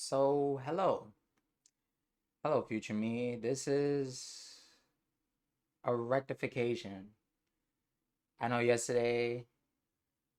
So, hello. Hello, future me. This is a rectification. I know yesterday,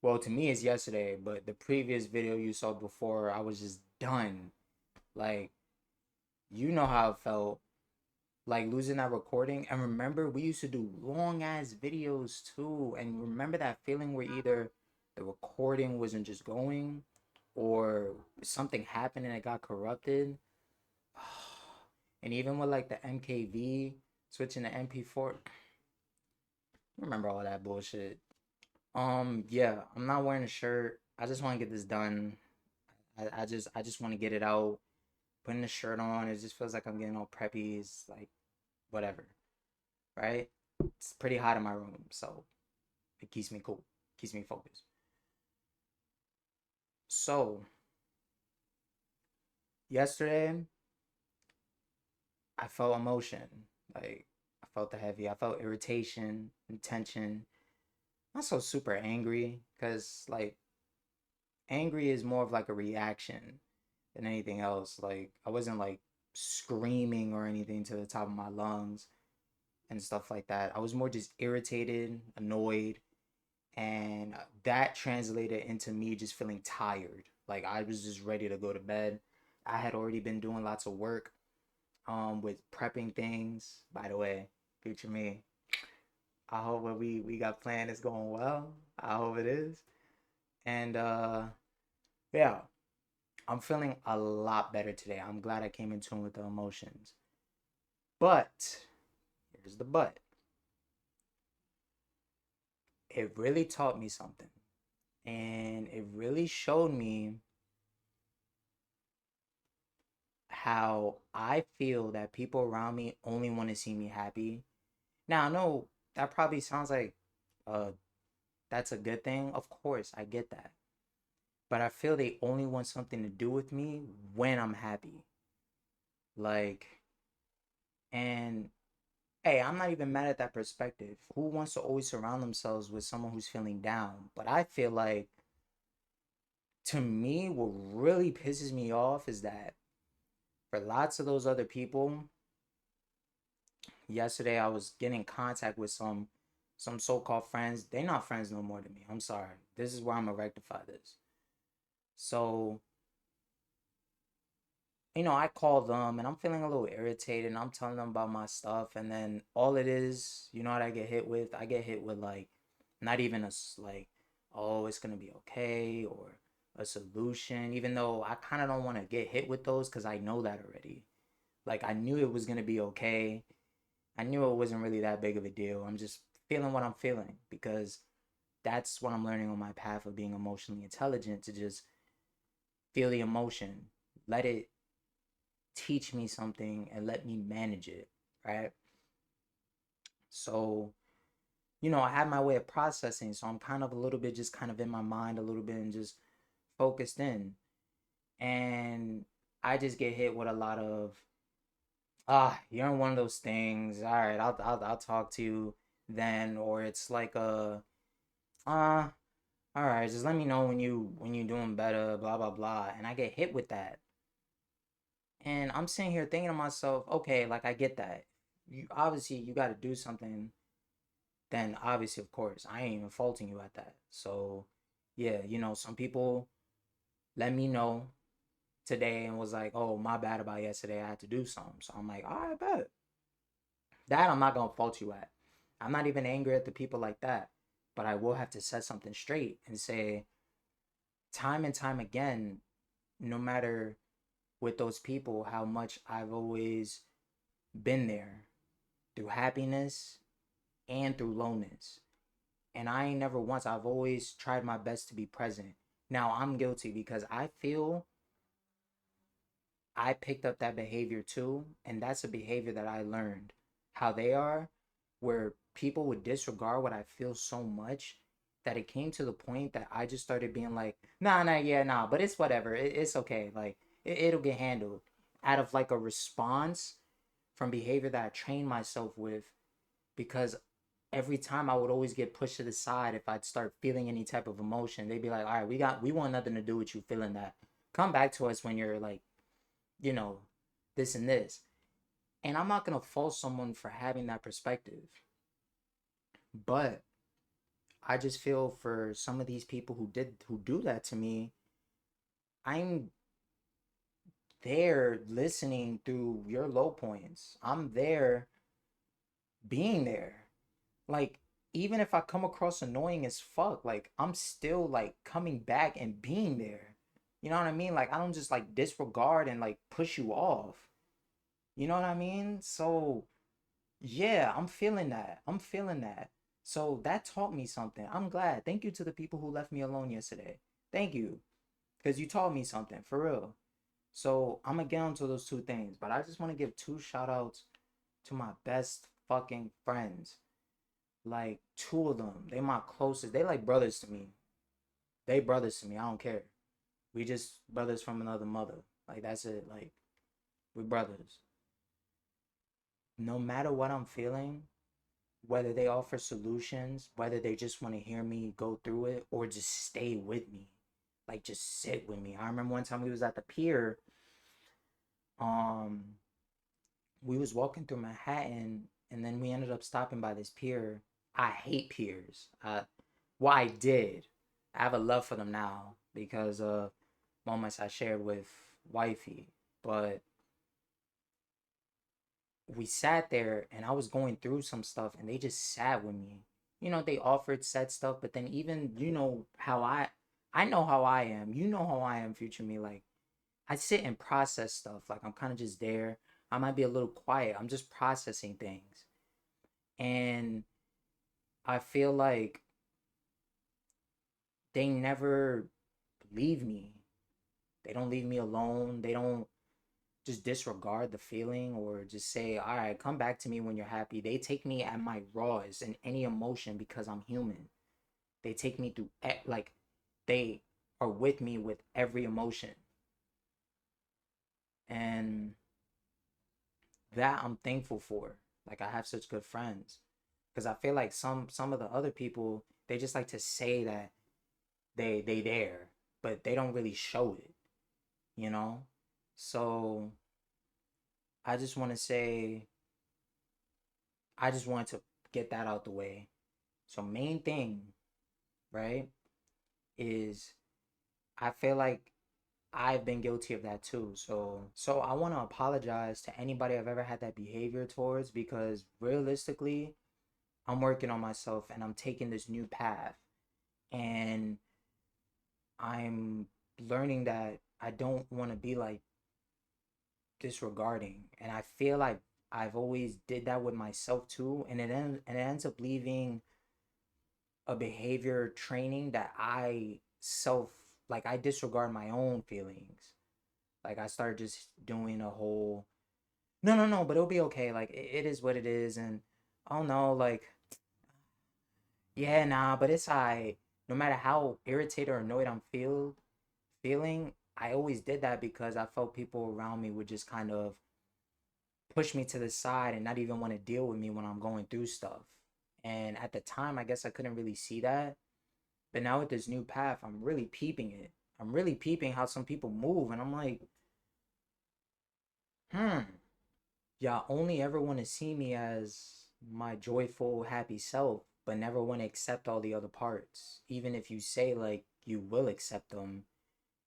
well, to me it's yesterday, but the previous video you saw before, I was just done. Like, you know how it felt, like losing that recording. And remember, we used to do long ass videos too. And remember that feeling where either the recording wasn't just going or something happened and it got corrupted? And even with like the MKV switching to MP4, remember all that bullshit. Yeah, I'm not wearing a shirt. I just want to get this done. I just want to get it out. Putting the shirt on, it just feels like I'm getting all preppy. It's like whatever, right? It's pretty hot in my room, so it keeps me cool, keeps me focused. So yesterday, I felt emotion. Like I felt the heavy. I felt irritation and tension. Not so super angry, because like angry is more of like a reaction than anything else. Like I wasn't like screaming or anything to the top of my lungs and stuff like that. I was more just irritated, annoyed, and that translated into me just feeling tired. Like I was just ready to go to bed. I had already been doing lots of work with prepping things. By the way, future me, I hope what we got planned is going well. I hope it is. And yeah, I'm feeling a lot better today. I'm glad I came in tune with the emotions. But here's the but. It really taught me something. And it really showed me how I feel that people around me only want to see me happy. Now, I know that probably sounds like uh that's a good thing. Of course, I get that. But I feel they only want something to do with me when I'm happy. Like, and hey, I'm not even mad at that perspective. Who wants to always surround themselves with someone who's feeling down? But I feel like, to me, what really pisses me off is that for lots of those other people, yesterday I was getting in contact with some so-called friends. They're not friends no more to me. I'm sorry. This is where I'm gonna rectify this. So, I call them and I'm feeling a little irritated and I'm telling them about my stuff. And then all it is, you know what I get hit with? I get hit with like, not even like, oh, it's going to be okay or a solution, even though I kind of don't want to get hit with those because I know that already. Like, I knew it was going to be okay. I knew it wasn't really that big of a deal. I'm just feeling what I'm feeling because that's what I'm learning on my path of being emotionally intelligent, to just feel the emotion, let it teach me something and let me manage it, right? So, I have my way of processing, so I'm kind of a little bit just kind of in my mind a little bit and just focused in. And I just get hit with a lot of, you're in one of those things. All right, I'll talk to you then, or it's like uh, all right, just let me know when you're doing better, blah blah blah. And I get hit with that. And I'm sitting here thinking to myself, okay, like I get that. You obviously you got to do something. Then obviously, of course, I ain't even faulting you at that. So, yeah, some people let me know today and was like, "Oh, my bad about yesterday. I had to do something." So I'm like, "All right, bet." That I'm not gonna fault you at. I'm not even angry at the people like that, but I will have to set something straight and say, time and time again, no matter with those people, how much I've always been there through happiness and through lowness. And I ain't never once, I've always tried my best to be present. Now I'm guilty because I feel I picked up that behavior too. And that's a behavior that I learned how they are, where people would disregard what I feel so much that it came to the point that I just started being like, nah, yeah, nah, but it's whatever. It's okay. Like, it'll get handled, out of like a response from behavior that I trained myself with, because every time I would always get pushed to the side if I'd start feeling any type of emotion. They'd be like, "All right, we want nothing to do with you feeling that. Come back to us when you're like you know, this and this. And I'm not gonna fault someone for having that perspective. But I just feel for some of these people who do that to me, I'm there listening through your low points. I'm there being there. Like, even if I come across annoying as fuck, like I'm still like coming back and being there. You know what I mean? Like I don't just like disregard and like push you off. You know what I mean? So yeah, I'm feeling that. I'm feeling that. So that taught me something. I'm glad. Thank you to the people who left me alone yesterday. Thank you. Because you taught me something, for real. So I'm gonna get onto those two things. But I just want to give two shout outs to my best fucking friends. Like two of them. They my closest. They like brothers to me. They brothers to me. I don't care. We just brothers from another mother. Like that's it. Like we brothers. No matter what I'm feeling, whether they offer solutions, whether they just want to hear me go through it or just stay with me, like just sit with me. I remember one time we was at the pier, um, we was walking through Manhattan and then we ended up stopping by this pier. I hate piers. Well, I did. I have a love for them now because of moments I shared with wifey. But we sat there and I was going through some stuff and they just sat with me. You know, they offered said stuff, but then even you know how I know how I am. You know how I am, future me. Like I sit and process stuff. Like I'm kind of just there. I might be a little quiet. I'm just processing things. And I feel like they never leave me. They don't leave me alone. They don't just disregard the feeling or just say, all right, come back to me when you're happy. They take me at my rawest in any emotion because I'm human. They take me through, like, they are with me with every emotion. And that I'm thankful for. Like, I have such good friends. Because I feel like some of the other people, they just like to say that they there, but they don't really show it, you know? So I just want to say, I just wanted to get that out the way. So main thing, right, is I feel like I've been guilty of that too. So I want to apologize to anybody I've ever had that behavior towards because realistically, I'm working on myself and I'm taking this new path and I'm learning that I don't want to be like disregarding and I feel like I've always did that with myself too and it ends up leaving a behavior training that I self like I disregard my own feelings. Like I started just doing a whole no, but it'll be okay. Like it is what it is and oh no, like yeah, nah, but it's I no matter how irritated or annoyed I'm feeling, I always did that because I felt people around me would just kind of push me to the side and not even want to deal with me when I'm going through stuff. And at the time, I guess I couldn't really see that. But now with this new path, I'm really peeping it. I'm really peeping how some people move, and I'm like, hmm, y'all only ever want to see me as my joyful, happy self, but never want to accept all the other parts. Even if you say like you will accept them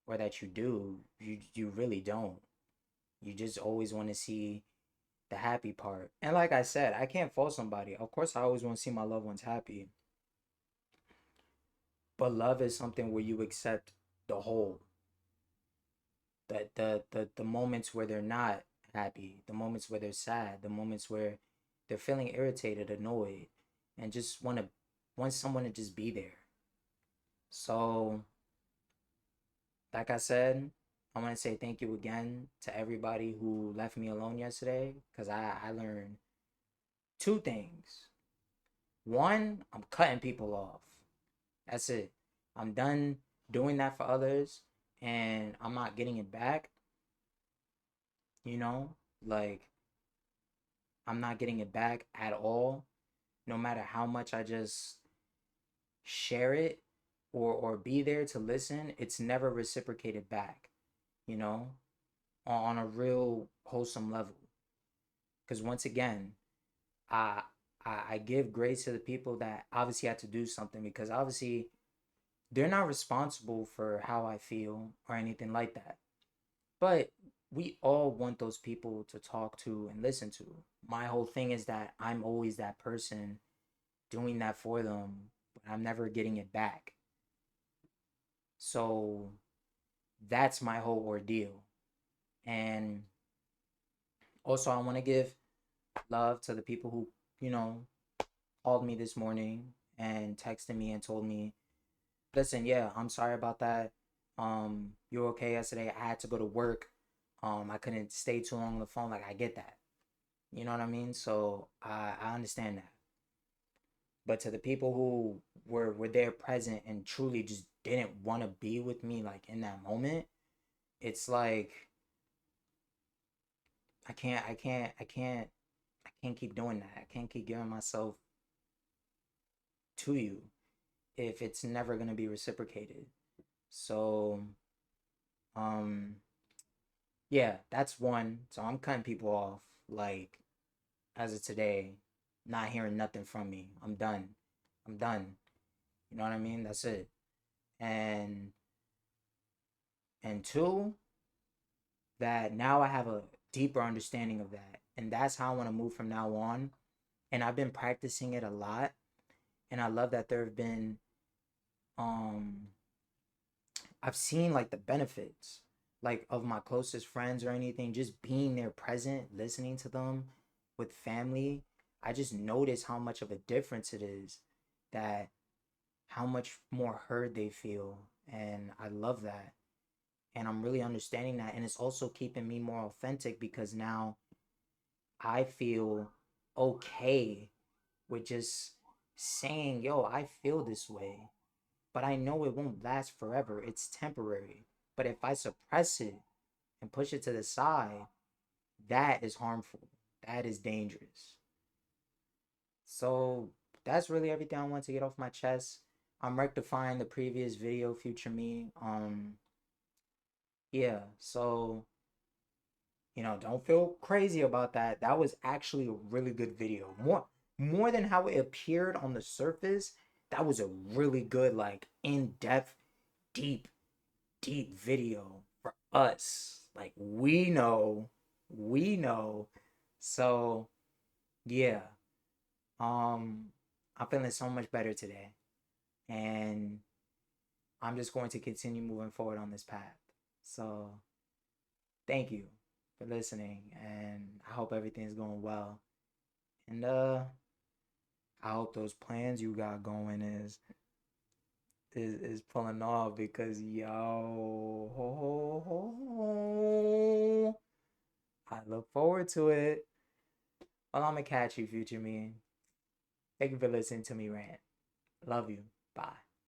or that you do, you really don't. You just always want to see the happy part. And like I said, I can't fault somebody. Of course, I always want to see my loved ones happy. But love is something where you accept the whole. That the moments where they're not happy, the moments where they're sad, the moments where they're feeling irritated, annoyed, and just want someone to just be there. So, like I said, I want to say thank you again to everybody who left me alone yesterday because I learned two things. One, I'm cutting people off. That's it. I'm done doing that for others and I'm not getting it back, you know? Like I'm not getting it back at all, no matter how much I just share it or be there to listen, it's never reciprocated back, you know? on a real wholesome level. Because once again, I, I give grace to the people that obviously had to do something, because obviously they're not responsible for how I feel or anything like that. But we all want those people to talk to and listen to. My whole thing is that I'm always that person doing that for them, but I'm never getting it back. So that's my whole ordeal. And also, I want to give love to the people who, you know, called me this morning and texted me and told me, listen, yeah, I'm sorry about that. You're okay yesterday. I had to go to work. I couldn't stay too long on the phone. Like, I get that. You know what I mean? So I understand that. But to the people who were there present and truly just didn't want to be with me like in that moment, it's like I can't keep doing that. I can't keep giving myself to you if it's never gonna be reciprocated. So um yeah, that's one. So I'm cutting people off like as of today, not hearing nothing from me. I'm done. I'm done. You know what I mean? That's it. And two, that now I have a deeper understanding of that. And that's how I want to move from now on. And I've been practicing it a lot. And I love that there have been um I've seen like the benefits like of my closest friends or anything, just being there present, listening to them with family. I just notice how much of a difference it is, that how much more heard they feel. And I love that. And I'm really understanding that. And it's also keeping me more authentic, because now I feel okay with just saying, yo, I feel this way, but I know it won't last forever. It's temporary. But if I suppress it and push it to the side, that is harmful. That is dangerous. So that's really everything I want to get off my chest. I'm rectifying the previous video, future me. Yeah, so don't feel crazy about that. That was actually a really good video. More than how it appeared on the surface, that was a really good, like, in-depth, deep, deep video for us. Like, we know. So, yeah. I'm feeling so much better today. And I'm just going to continue moving forward on this path. So, thank you for listening, and I hope everything's going well. And I hope those plans you got going is pulling off, because I look forward to it. Well, I'm gonna catch you, future me. Thank you for listening to me rant. Love you. Bye.